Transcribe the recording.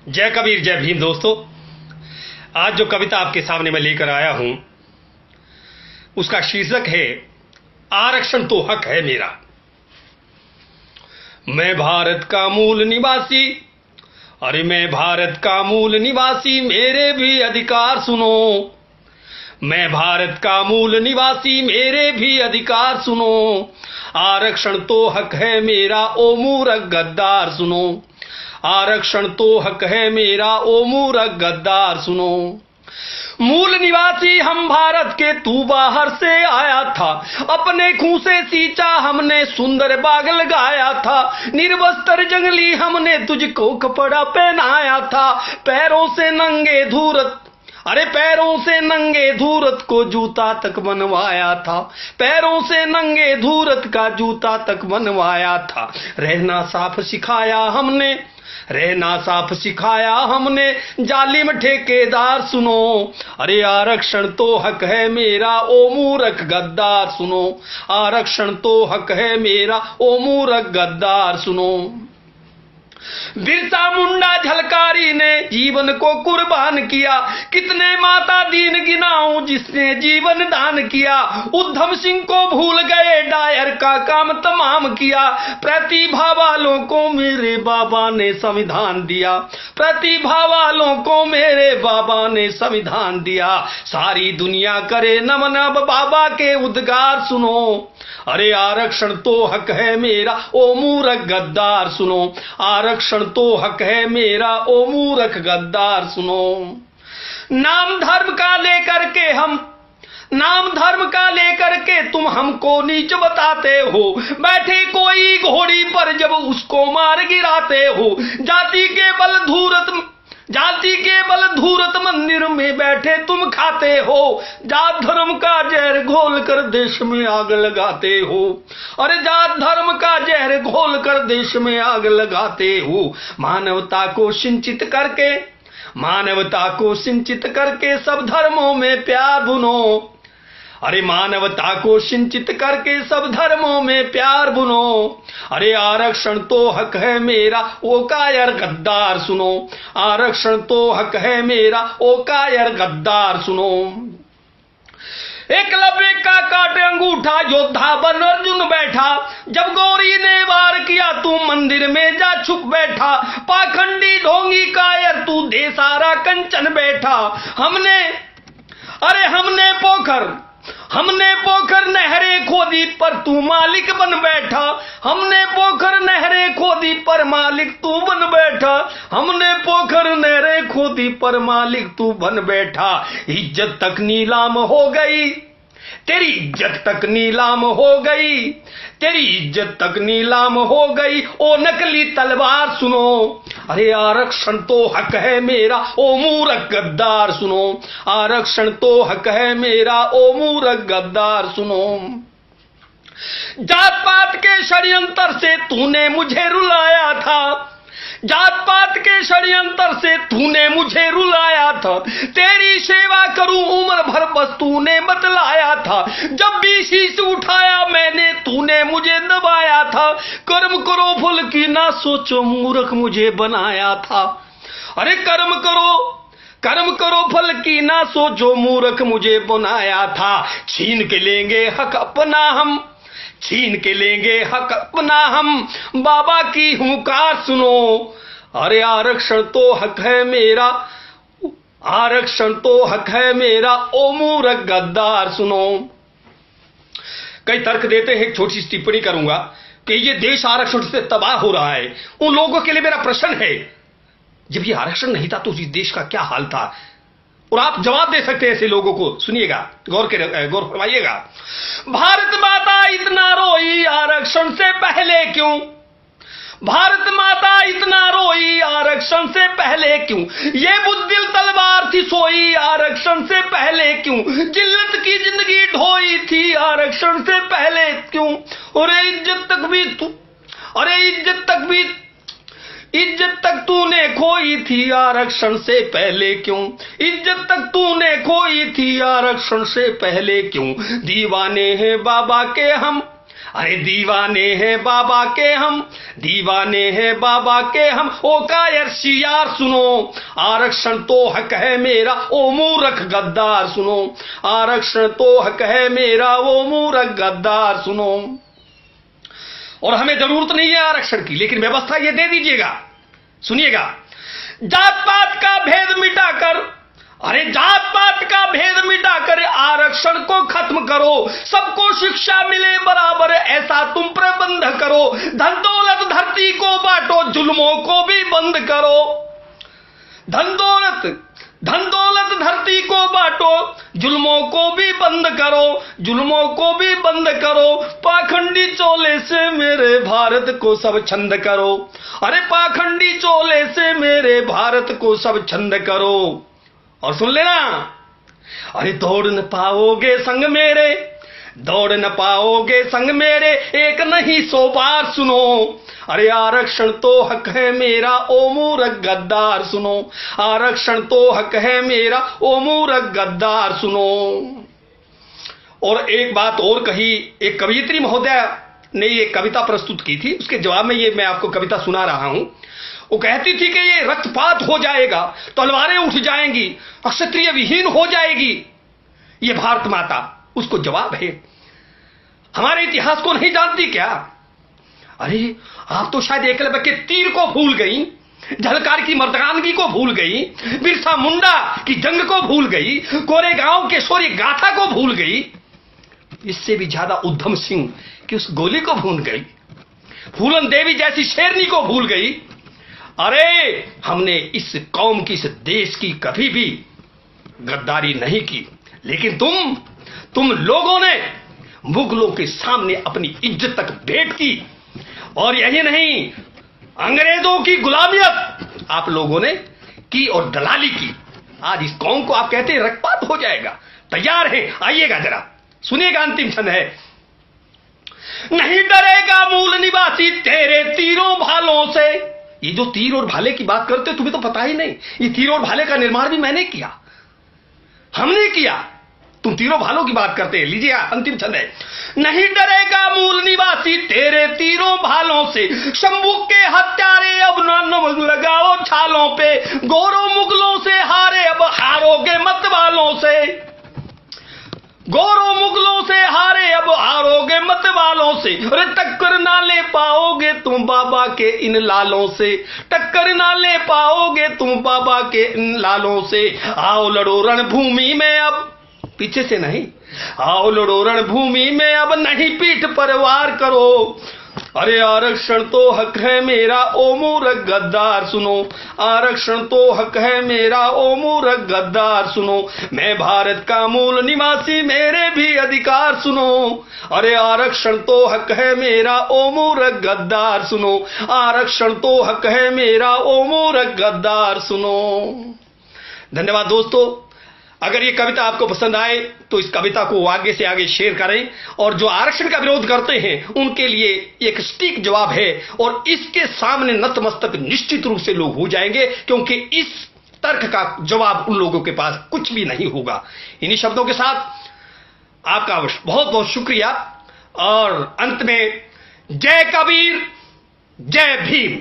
जय कबीर जय भीम। दोस्तों, आज जो कविता आपके सामने मैं लेकर आया हूं उसका शीर्षक है आरक्षण तो हक है मेरा। मैं भारत का मूल निवासी, अरे मैं भारत का मूल निवासी, मेरे भी अधिकार सुनो। मैं भारत का मूल निवासी, मेरे भी अधिकार सुनो। आरक्षण तो हक है मेरा, ओ मूर्ख गद्दार सुनो। आरक्षण तो हक है मेरा, ओ मूर्ख गद्दार सुनो। मूल निवासी हम भारत के, तू बाहर से आया था। अपने खून से सींचा हमने सुंदर बाग लगाया था। निर्वस्त्र जंगली हमने तुझको कपड़ा पहनाया था। पैरों से नंगे धूरत, अरे पैरों से नंगे धूरत को जूता तक बनवाया था। पैरों से नंगे धूरत का जूता तक बनवाया था। रहना साफ सिखाया हमने, रहना साफ सिखाया हमने, जालिम ठेकेदार सुनो। अरे आरक्षण तो हक है मेरा, ओ मूर्ख गद्दार सुनो। आरक्षण तो हक है मेरा, ओ मूर्ख गद्दार सुनो। बिरसा मुंडा झलकारी ने जीवन को कुर्बान किया। कितने माता दीन गिनाऊं जिसने जीवन दान किया। उधम सिंह को भूल गए, डायर का काम तमाम किया। प्रतिभा वालों को मेरे बाबा ने संविधान दिया। प्रतिभा वालों को मेरे बाबा ने संविधान दिया। सारी दुनिया करे नमन, अब बाबा के उद्गार सुनो। अरे आरक्षण तो हक है मेरा, ओ मूर्ख गद्दार सुनो। आरक्षण तो हक है मेरा, ओ मूर्ख गद्दार सुनो। नाम धर्म का लेकर के नाम धर्म का लेकर के तुम हमको नीच बताते हो। बैठे कोई घोड़ी पर जब उसको मार गिराते हो। जाति के बल धूरत मंदिर में बैठे तुम खाते हो। जात धर्म का जहर घोल कर देश में आग लगाते हो। अरे जात धर्म का जहर घोल कर देश में आग लगाते हो। मानवता को सिंचित करके सब धर्मों में प्यार बुनो। अरे मानवता को सिंचित करके सब धर्मों में प्यार बुनो। अरे आरक्षण तो हक है मेरा, ओ कायर गद्दार सुनो। आरक्षण तो हक है मेरा, ओ कायर गद्दार सुनो। एकलव्य का काटे अंगूठा, योद्धा बन अर्जुन बैठा। जब गौरी ने वार किया, तू मंदिर में जा छुप बैठा। पाखंडी ढोंगी कायर, तू दे सारा कंचन बैठा। हमने पोखर नहरें खोदी पर तू मालिक बन बैठा। हमने पोखर नहरें खोदी पर मालिक तू बन बैठा। हमने पोखर नहरें खोदी पर मालिक तू बन बैठा। इज्जत तक नीलाम हो गई, तेरी इज्जत तक नीलाम हो गई। तेरी इज्जत तक नीलाम हो गई, ओ नकली तलवार सुनो। अरे आरक्षण तो हक है मेरा, ओ मूर्ख गद्दार सुनो। आरक्षण तो हक है मेरा, ओ मूर्ख गद्दार सुनो। जात पात के षड्यंत्र से तूने मुझे रुलाया था। जात पात के षड्यंत्र से तूने मुझे रुलाया था। तेरी सेवा करूं उम्र भर बस तूने बतलाया था। जब भी शीश उठाया मैंने तूने मुझे दबाया था। कर्म करो फल की ना सोचो, मूर्ख मुझे बनाया था। अरे कर्म करो फल की ना सोचो, मूर्ख मुझे बनाया था। छीन के लेंगे हक अपना हम, बाबा की हुंकार सुनो। अरे आरक्षण तो हक है मेरा, आरक्षण तो हक है मेरा, ओ मूर्ख गद्दार सुनो। कई तर्क देते हैं, एक छोटी सी टिप्पणी करूंगा कि ये देश आरक्षण से तबाह हो रहा है। उन लोगों के लिए मेरा प्रश्न है, जब ये आरक्षण नहीं था तो इस देश का क्या हाल था? और आप जवाब दे सकते हैं ऐसे लोगों को। सुनिएगा, गौर फरमाइएगा। भारत माता इतना रोई आरक्षण से पहले क्यों? भारत माता इतना रोई आरक्षण से पहले क्यों? ये बुद्धिल तलवार थी सोई आरक्षण से पहले क्यों? जिल्लत की जिंदगी ढोई थी आरक्षण से पहले क्यों? इज्जत तक तूने खोई थी आरक्षण से पहले क्यों? इज्जत तक तूने खोई थी आरक्षण से पहले क्यों? दीवाने हैं बाबा के हम, अरे दीवाने हैं बाबा के हम, दीवाने हैं बाबा के हम, ओ कायर शियार सुनो, आरक्षण तो हक है मेरा, ओ मूर्ख गद्दार सुनो, आरक्षण तो हक है मेरा, ओ मूर्ख गद्दार सुनो। और हमें जरूरत नहीं है आरक्षण की, लेकिन व्यवस्था ये दे दीजिएगा। सुनिएगा, जात पात का भेद मिटाकर, अरे जात पात का भेद मिटाकर आरक्षण को खत्म करो, सबको शिक्षा मिले बराबर ऐसा तुम प्रबंध करो, धन दौलत धरती को बांटो, जुल्मों को भी बंद करो, धन दौलत धरती को बांटो, जुल्मों को भी बंद करो, जुल्मों को भी बंद करो, पाखंडी चोले से मेरे भारत को सब छंद करो, अरे पाखंडी चोले से मेरे भारत को सब छंद करो। और सुन लेना, अरे दौड़ न पाओगे संग मेरे, दौड़ न पाओगे संग मेरे, एक नहीं 100 बार सुनो, अरे आरक्षण तो हक है मेरा, ओ मूर्ख गद्दार सुनो, आरक्षण तो हक है मेरा, ओ मूर्ख गद्दार सुनो। और एक बात और कही, एक कवयित्री महोदय ने ये कविता प्रस्तुत की थी, उसके जवाब में ये मैं आपको कविता सुना रहा हूं। वो कहती थी कि ये रक्तपात हो जाएगा, तलवारें उठ जाएंगी, क्षत्रिय विहीन हो जाएगी ये भारत माता। उसको जवाब है, हमारे इतिहास को नहीं जानती क्या? अरे आप तो शायद एकलव्य के तीर को भूल गई, झलकार की मर्दानगी को भूल गई, बिरसा मुंडा की जंग को भूल गई, कोरेगांव के शौर्य गाथा को भूल गई, इससे भी ज्यादा उधम सिंह की उस गोली को भूल गई, फूलन देवी जैसी शेरनी को भूल गई। अरे हमने इस कौम की, इस देश की कभी भी गद्दारी नहीं की, लेकिन तुम लोगों ने मुगलों के सामने अपनी इज्जत तक भेंट की, और यही नहीं, अंग्रेजों की गुलामियत आप लोगों ने की और दलाली की। आज इस कौम को आप कहते हैं रक्तपात हो जाएगा। तैयार है, आइएगा जरा सुनिएगा, अंतिम क्षण है। नहीं डरेगा मूल निवासी तेरे तीरों भालों से। ये जो तीर और भाले की बात करते हो, तुम्हें तो पता ही नहीं, ये तीर और भाले का निर्माण भी मैंने किया, हमने किया। तुम तीरों भालों की बात करते हैं। लीजिए अंतिम छंद है। नहीं डरेगा मूल निवासी तेरे तीरों भालों से, शंभू के हत्यारे अब न लगाओ छालों पे, गोरों मुगलों से हारे अब हारोगे मत वालों से, गोरों मुगलों से हारे अब हारोगे मत वालों से, अरे टक्कर ना ले पाओगे तुम बाबा के इन लालों से, टक्कर ना ले पाओगे तुम बाबा के इन लालों से। आओ लड़ो रणभूमि में अब, पीछे से नहीं, आओ लड़ो रणभूमि में अब, नहीं पीठ पर वार करो, अरे आरक्षण तो हक है मेरा, ओ मूर्ख गद्दार सुनो, आरक्षण तो हक है मेरा, ओ मूर्ख गद्दार सुनो, मैं भारत का मूल निवासी मेरे भी अधिकार सुनो, अरे आरक्षण तो हक है मेरा, ओ मूर्ख गद्दार सुनो, आरक्षण तो हक है मेरा, ओ मूर्ख गद्दार सुनो। धन्यवाद दोस्तों। अगर ये कविता आपको पसंद आए तो इस कविता को आगे से आगे शेयर करें, और जो आरक्षण का विरोध करते हैं उनके लिए एक सटीक जवाब है, और इसके सामने नतमस्तक निश्चित रूप से लोग हो जाएंगे, क्योंकि इस तर्क का जवाब उन लोगों के पास कुछ भी नहीं होगा। इन्हीं शब्दों के साथ आपका बहुत बहुत शुक्रिया, और अंत में जय कबीर, जय भीम।